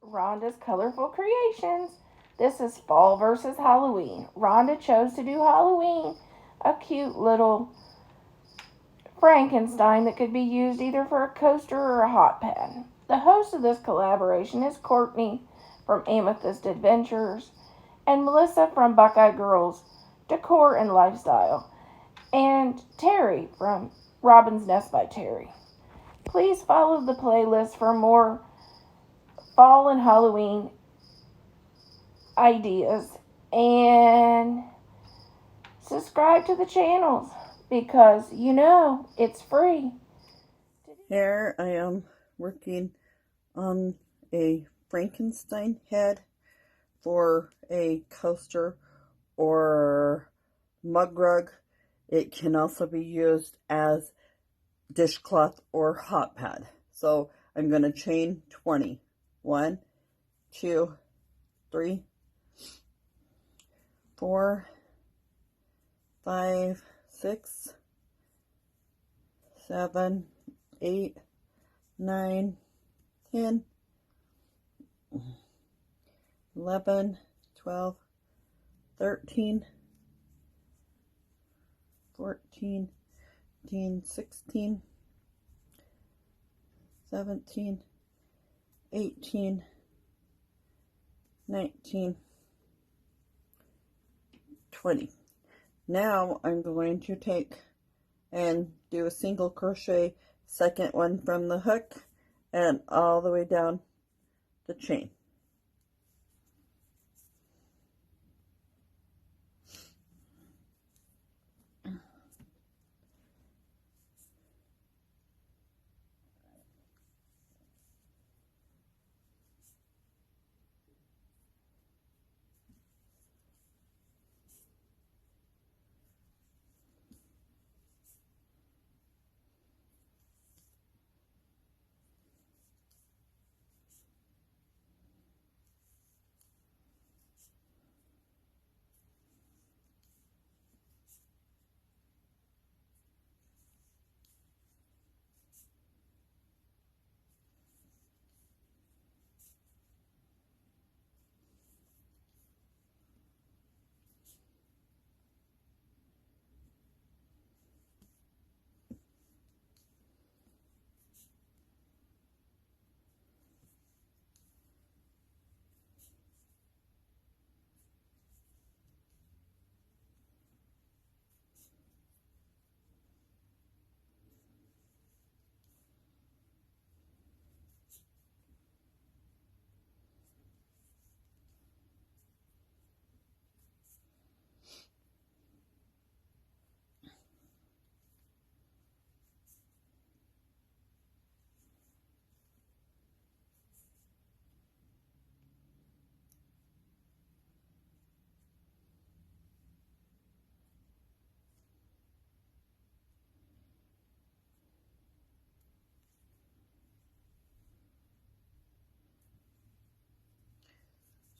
Rhonda's Colorful Creations. This is Fall versus Halloween. Rhonda chose to do Halloween, a cute little Frankenstein that could be used either for a coaster or a hot pad. The host of this collaboration is Courtney from Amethyst Adventures and Melissa from Buckeye Girls Decor and Lifestyle, and Terry from Robin's Nest by Terry. Please follow the playlist for more fall and Halloween ideas and subscribe to the channels because you know it's free. Here I am working on a Frankenstein head for a coaster or mug rug. It can also be used as dishcloth or hot pad. So I'm going to chain 20. 1, 2, 3, 4, 5, 6, 7, 8, 9, 10, 11, 12, 13, 14, 15, 16, 17, 18, 19, 20. Now I'm going to take and do a single crochet, second one from the hook and all the way down the chain.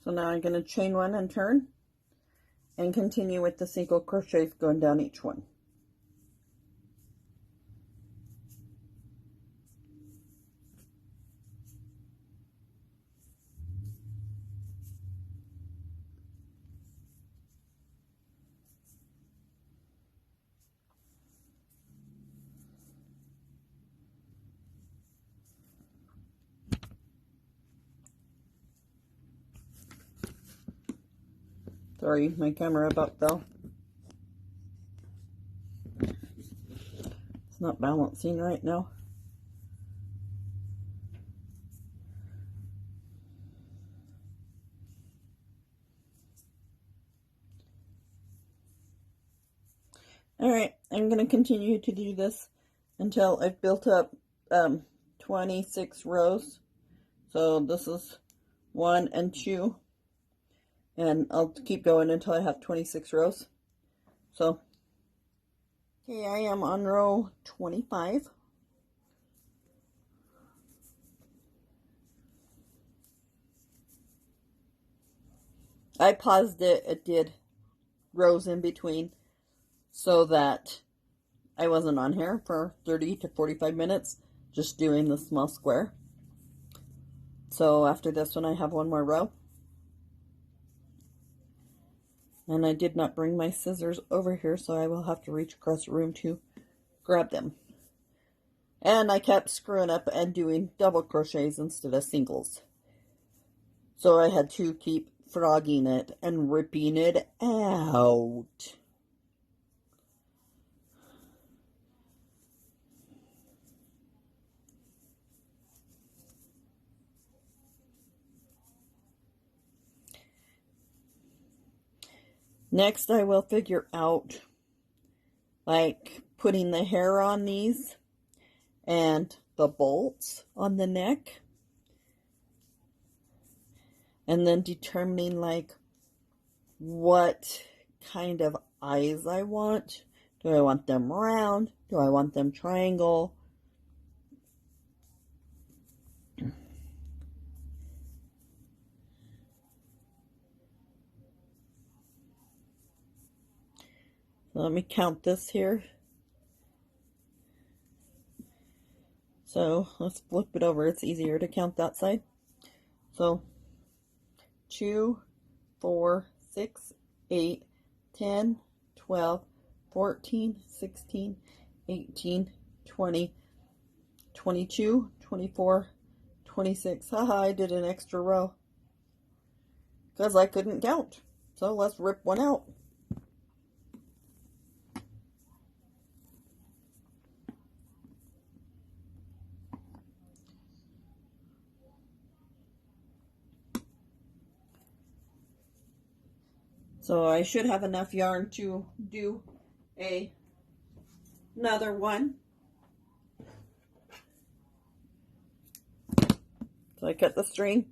So now I'm going to chain one and turn and continue with the single crochets going down each one. Sorry, my camera about fell. It's not balancing right now. Alright, I'm going to continue to do this until I've built up 26 rows. So this is 1 and 2. And I'll keep going until I have 26 rows. So, okay, I am on row 25. I paused it. It did rows in between so that I wasn't on here for 30 to 45 minutes just doing the small square. So after this one, I have one more row. And I did not bring my scissors over here, so I will have to reach across the room to grab them. And I kept screwing up and doing double crochets instead of singles. So I had to keep frogging it and ripping it out. Next, I will figure out, like, putting the hair on these and the bolts on the neck. And then determining, like, what kind of eyes I want. Do I want them round? Do I want them triangle? So let me count this here. So let's flip it over. It's easier to count that side. So 2, 4, 6, 8, 10, 12, 14, 16, 18, 20, 22, 24, 26. Haha, I did an extra row because I couldn't count. So let's rip one out. So I should have enough yarn to do another one. So I cut the string.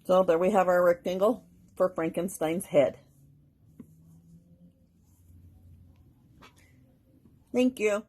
So there we have our rectangle for Frankenstein's head. Thank you.